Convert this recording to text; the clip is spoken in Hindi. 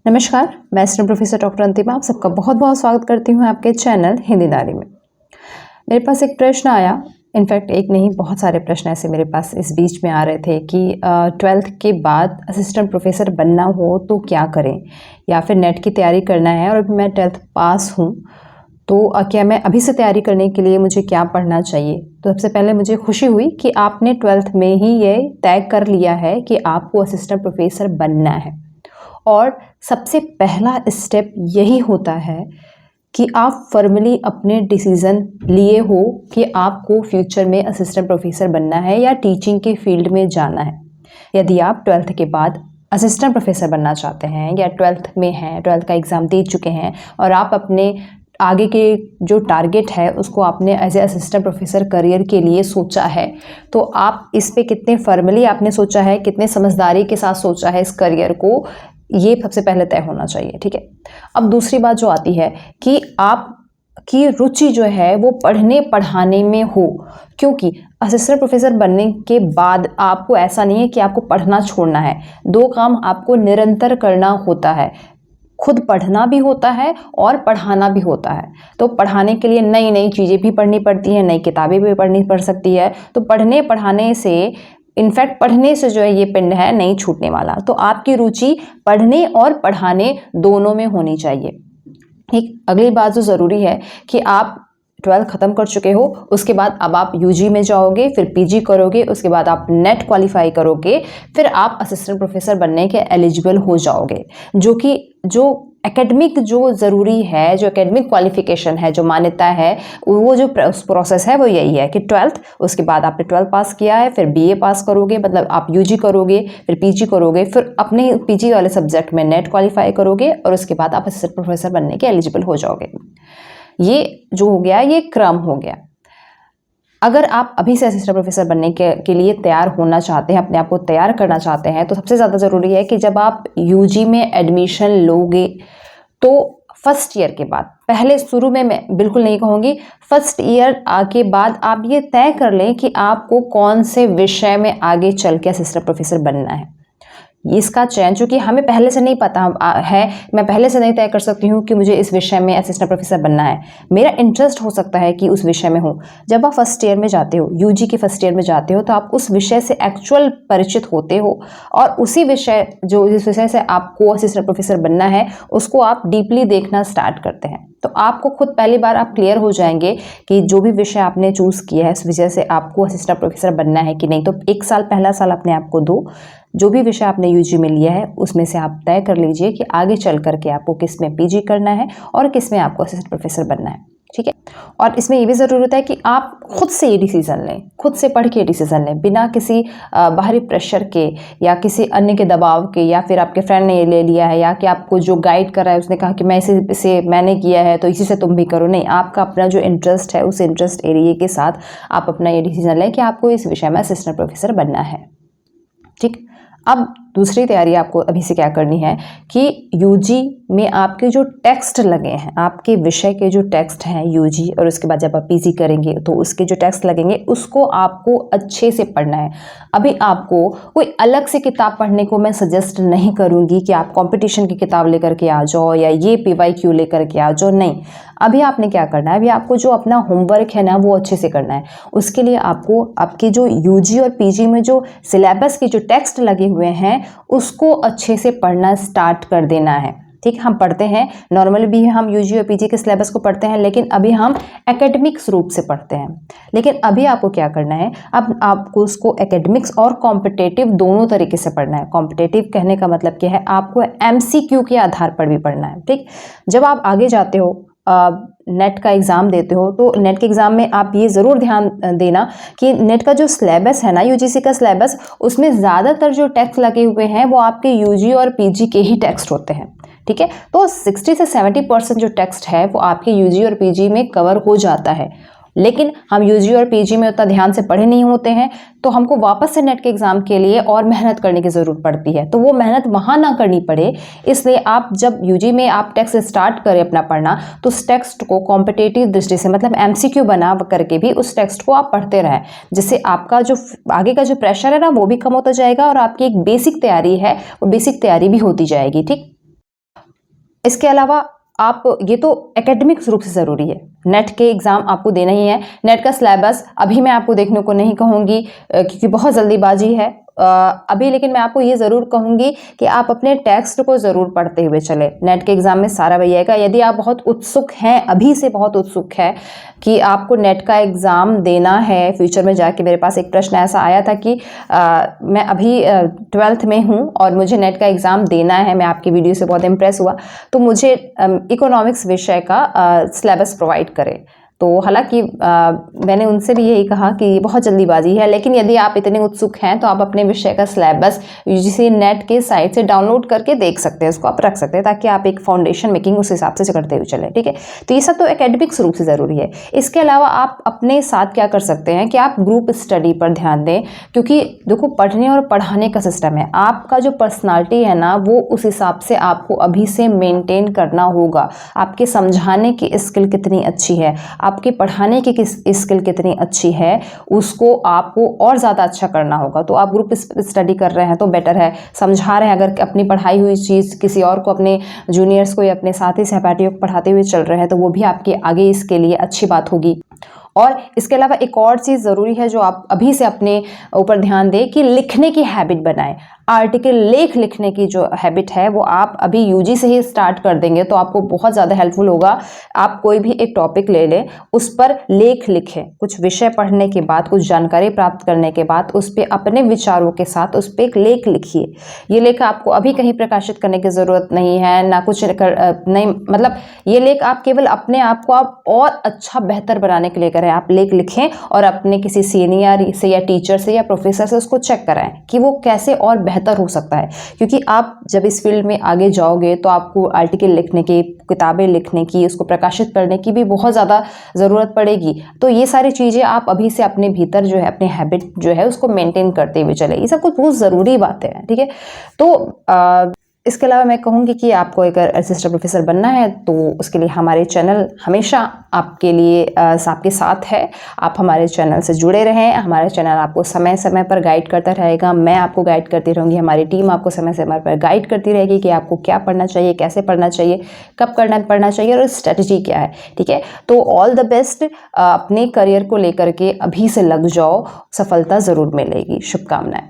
नमस्कार, मैं स्टूडेंट प्रोफेसर डॉक्टर अंतिमा आप सबका बहुत बहुत स्वागत करती हूँ आपके चैनल हिंदी नारी में। मेरे पास एक प्रश्न आया, इनफैक्ट एक नहीं बहुत सारे प्रश्न ऐसे मेरे पास इस बीच में आ रहे थे कि 12th के बाद असिस्टेंट प्रोफेसर बनना हो तो क्या करें, या फिर नेट की तैयारी करना है और अभी मैं 12th पास हूँ तो क्या मैं अभी से तैयारी करने के लिए मुझे क्या पढ़ना चाहिए। तो सबसे पहले मुझे खुशी हुई कि आपने 12th में ही ये तय कर लिया है कि आपको असिस्टेंट प्रोफेसर बनना है, और सबसे पहला स्टेप यही होता है कि आप फॉर्मली अपने डिसीज़न लिए हो कि आपको फ्यूचर में असिस्टेंट प्रोफेसर बनना है या टीचिंग के फील्ड में जाना है। यदि आप 12th के बाद असिस्टेंट प्रोफेसर बनना चाहते हैं या 12th में हैं, 12th का एग्ज़ाम दे चुके हैं और आप अपने आगे के जो टारगेट है उसको आपने as a assistant professor career के लिए सोचा है, तो आप इस पे कितने फॉर्मली आपने सोचा है, कितने समझदारी के साथ सोचा है इस करियर को, ये सबसे पहले तय होना चाहिए। ठीक है, अब दूसरी बात जो आती है कि आपकी रुचि जो है वो पढ़ने पढ़ाने में हो, क्योंकि असिस्टेंट प्रोफेसर बनने के बाद आपको ऐसा नहीं है कि आपको पढ़ना छोड़ना है। दो काम आपको निरंतर करना होता है, खुद पढ़ना भी होता है और पढ़ाना भी होता है। तो पढ़ाने के लिए नई नई चीज़ें भी पढ़नी पड़ती हैं, नई किताबें भी पढ़नी पड़ सकती है। तो पढ़ने पढ़ाने से, इनफैक्ट पढ़ने से जो है ये पिंड है नहीं छूटने वाला। तो आपकी रुचि पढ़ने और पढ़ाने दोनों में होनी चाहिए। एक अगली बात जो ज़रूरी है कि आप 12th ख़त्म कर चुके हो, उसके बाद अब आप यूजी में जाओगे, फिर पीजी करोगे, उसके बाद आप नेट क्वालिफाई करोगे, फिर आप असिस्टेंट प्रोफेसर बनने के एलिजिबल हो जाओगे। जो एकेडमिक जो ज़रूरी है, जो एकेडमिक क्वालिफिकेशन है, जो मान्यता है, वो जो प्रोसेस है वो यही है कि 12th, उसके बाद आपने 12th पास किया है, फिर बीए पास करोगे, मतलब आप यूजी करोगे, फिर पीजी करोगे, फिर अपने पीजी वाले सब्जेक्ट में नेट क्वालिफाई करोगे और उसके बाद आप असिस्टेंट प्रोफेसर बनने के एलिजिबल हो जाओगे। ये जो हो गया, ये क्रम हो गया। अगर आप अभी से असिस्टेंट प्रोफेसर बनने के लिए तैयार होना चाहते हैं, अपने आप को तैयार करना चाहते हैं, तो सबसे ज़्यादा ज़रूरी है कि जब आप यूजी में एडमिशन लोगे तो फर्स्ट ईयर के बाद, पहले शुरू में मैं बिल्कुल नहीं कहूँगी, फर्स्ट ईयर के बाद आप ये तय कर लें कि आपको कौन से विषय में आगे चल के असिस्टेंट प्रोफेसर बनना है। इसका चयन, चूँकि हमें पहले से नहीं पता है, मैं पहले से नहीं तय कर सकती हूँ कि मुझे इस विषय में असिस्टेंट प्रोफेसर बनना है। मेरा इंटरेस्ट हो सकता है कि उस विषय में हो। जब आप फर्स्ट ईयर में जाते हो, यूजी के फर्स्ट ईयर में जाते हो, तो आप उस विषय से एक्चुअल परिचित होते हो और उसी विषय, जो जिस विषय से आपको असिस्टेंट प्रोफेसर बनना है, उसको आप डीपली देखना स्टार्ट करते हैं। तो आपको खुद पहली बार आप क्लियर हो जाएंगे कि जो भी विषय आपने चूज़ किया है उस विषय से आपको असिस्टेंट प्रोफेसर बनना है कि नहीं। तो एक साल, पहला साल अपने आप को दो, जो भी विषय आपने यूजी में लिया है उसमें से आप तय कर लीजिए कि आगे चल करके आपको किस में पीजी करना है और किस में आपको असिस्टेंट प्रोफेसर बनना है। ठीक है, और इसमें ये भी ज़रूरत है कि आप खुद से ये डिसीज़न लें, खुद से पढ़ के डिसीज़न लें, बिना किसी बाहरी प्रेशर के या किसी अन्य के दबाव के, या फिर आपके फ्रेंड ने ये ले लिया है या कि आपको जो गाइड कर रहा है उसने कहा कि मैं इसे मैंने किया है तो इसी से तुम भी करो। नहीं, आपका अपना जो इंटरेस्ट है, उस इंटरेस्ट एरिया के साथ आप अपना ये डिसीज़न लें कि आपको इस विषय में असिस्टेंट प्रोफेसर बनना है। ठीक, अब दूसरी तैयारी आपको अभी से क्या करनी है कि यूजी में आपके जो टेक्स्ट लगे हैं, आपके विषय के जो टेक्स्ट हैं यूजी, और उसके बाद जब आप पीजी करेंगे तो उसके जो टेक्स्ट लगेंगे उसको आपको अच्छे से पढ़ना है। अभी आपको कोई अलग से किताब पढ़ने को मैं सजेस्ट नहीं करूँगी कि आप कंपटीशन की किताब लेकर के आ जाओ या ये पीवाईक्यू लेकर के आ जाओ, नहीं। अभी आपने क्या करना है, अभी आपको जो अपना होमवर्क है ना वो अच्छे से करना है। उसके लिए आपको आपके जो यूजी और पीजी में जो सिलेबस के जो टेक्स्ट लगे हुए हैं उसको अच्छे से पढ़ना स्टार्ट कर देना है। ठीक, हम पढ़ते हैं नॉर्मली भी, हम यूजी और पीजी के सिलेबस को पढ़ते हैं, लेकिन अभी हम एकेडमिक्स रूप से पढ़ते हैं। लेकिन अभी आपको क्या करना है, अब आपको उसको एकेडमिक्स और कॉम्पिटेटिव दोनों तरीके से पढ़ना है। कॉम्पिटेटिव कहने का मतलब क्या है, आपको एमसीक्यू के आधार पर भी पढ़ना है। ठीक, जब आप आगे जाते हो, नेट का एग्ज़ाम देते हो, तो नेट के एग्ज़ाम में आप ये ज़रूर ध्यान देना कि नेट का जो सिलेबस है ना, यूजीसी का सिलेबस, उसमें ज़्यादातर जो टेक्स्ट लगे हुए हैं वो आपके यूजी और पीजी के ही टेक्स्ट होते हैं। ठीक है, तो 60 से 70% जो टेक्स्ट है वो आपके यूजी और पीजी में कवर हो जाता है। लेकिन हम यूजी और पीजी में उतना ध्यान से पढ़े नहीं होते हैं, तो हमको वापस से नेट के एग्ज़ाम के लिए और मेहनत करने की ज़रूरत पड़ती है। तो वो मेहनत वहाँ ना करनी पड़े, इसलिए आप जब यूजी में आप टेक्स्ट स्टार्ट करें अपना पढ़ना, तो उस टेक्स्ट को कॉम्पिटेटिव दृष्टि से, मतलब एमसीक्यू बना करके भी उस टेक्स्ट को आप पढ़ते रहें, जिससे आपका जो आगे का जो प्रेशर है ना वो भी कम होता जाएगा और आपकी एक बेसिक तैयारी है वो बेसिक तैयारी भी होती जाएगी। ठीक, इसके अलावा आप ये तो एकेडमिक्स रूप से ज़रूरी है, नेट के एग्ज़ाम आपको देना ही है। नेट का सिलेबस अभी मैं आपको देखने को नहीं कहूँगी क्योंकि बहुत जल्दीबाजी है अभी, लेकिन मैं आपको ये ज़रूर कहूँगी कि आप अपने टेक्स्ट को ज़रूर पढ़ते हुए चले। नेट के एग्ज़ाम में सारा वही आएगा। यदि आप बहुत उत्सुक हैं, अभी से बहुत उत्सुक है कि आपको नेट का एग्ज़ाम देना है फ्यूचर में जाके, मेरे पास एक प्रश्न ऐसा आया था कि मैं अभी 12th में हूँ और मुझे नेट का एग्ज़ाम देना है, मैं आपकी वीडियो से बहुत इम्प्रेस हुआ, तो मुझे इकोनॉमिक्स विषय का सिलेबस प्रोवाइड करें। तो हालांकि मैंने उनसे भी यही कहा कि ये बहुत जल्दीबाजी है, लेकिन यदि आप इतने उत्सुक हैं तो आप अपने विषय का सिलेबस यूजीसी नेट के साइट से डाउनलोड करके देख सकते हैं, उसको आप रख सकते हैं ताकि आप एक फाउंडेशन मेकिंग उस हिसाब से करते हुए चलें, ठीक है। तो ये सब तो एकेडमिक्स रूप से ज़रूरी है। इसके अलावा आप अपने साथ क्या कर सकते हैं कि आप ग्रुप स्टडी पर ध्यान दें, क्योंकि देखो पढ़ने और पढ़ाने का सिस्टम है, आपका जो पर्सनालिटी है ना वो उस हिसाब से आपको अभी से मेनटेन करना होगा। आपके समझाने की स्किल कितनी अच्छी है, आपके पढ़ाने की स्किल कितनी अच्छी है, उसको आपको और ज़्यादा अच्छा करना होगा। तो आप ग्रुप स्टडी कर रहे हैं तो बेटर है, समझा रहे हैं, अगर अपनी पढ़ाई हुई चीज़ किसी और को, अपने जूनियर्स को या अपने साथी सहपाठियों को पढ़ाते हुए चल रहे हैं तो वो भी आपके आगे इसके लिए अच्छी बात होगी। और इसके अलावा एक और चीज़ ज़रूरी है जो आप अभी से अपने ऊपर ध्यान दें कि लिखने की हैबिट बनाएं। आर्टिकल लेख लिखने की जो हैबिट है वो आप अभी यूजी से ही स्टार्ट कर देंगे तो आपको बहुत ज़्यादा हेल्पफुल होगा। आप कोई भी एक टॉपिक ले लें, उस पर लेख लिखें, कुछ विषय पढ़ने के बाद, कुछ जानकारी प्राप्त करने के बाद उस पर अपने विचारों के साथ उस पर एक लेख लिखिए। ये लेख आपको अभी कहीं प्रकाशित करने की ज़रूरत नहीं है, ना कुछ नहीं, मतलब ये लेख आप केवल अपने आप को आप और अच्छा बेहतर बनाने के लिए करें। आप लेख लिखें और अपने किसी सीनियर से या टीचर से या प्रोफेसर से उसको चेक कराएं कि वो कैसे और बेहतर हो सकता है, क्योंकि आप जब इस फील्ड में आगे जाओगे तो आपको आर्टिकल लिखने की, किताबें लिखने की, उसको प्रकाशित करने की भी बहुत ज़्यादा ज़रूरत पड़ेगी। तो ये सारी चीज़ें आप अभी से अपने भीतर जो है, अपने हैबिट जो है उसको मेंटेन करते हुए चले। ये सब कुछ बहुत ज़रूरी बातें हैं, ठीक है। तो इसके अलावा मैं कहूँगी कि आपको अगर असिस्टेंट प्रोफेसर बनना है तो उसके लिए हमारे चैनल हमेशा आपके लिए आपके साथ है। आप हमारे चैनल से जुड़े रहें, हमारे चैनल आपको समय समय पर गाइड करता रहेगा, मैं आपको गाइड करती रहूँगी, हमारी टीम आपको समय समय पर गाइड करती रहेगी कि आपको क्या पढ़ना चाहिए, कैसे पढ़ना चाहिए, कब पढ़ना चाहिए और स्ट्रेटजी क्या है, ठीक है। तो ऑल द बेस्ट, अपने करियर को लेकर के अभी से लग जाओ, सफलता ज़रूर मिलेगी। शुभकामनाएं।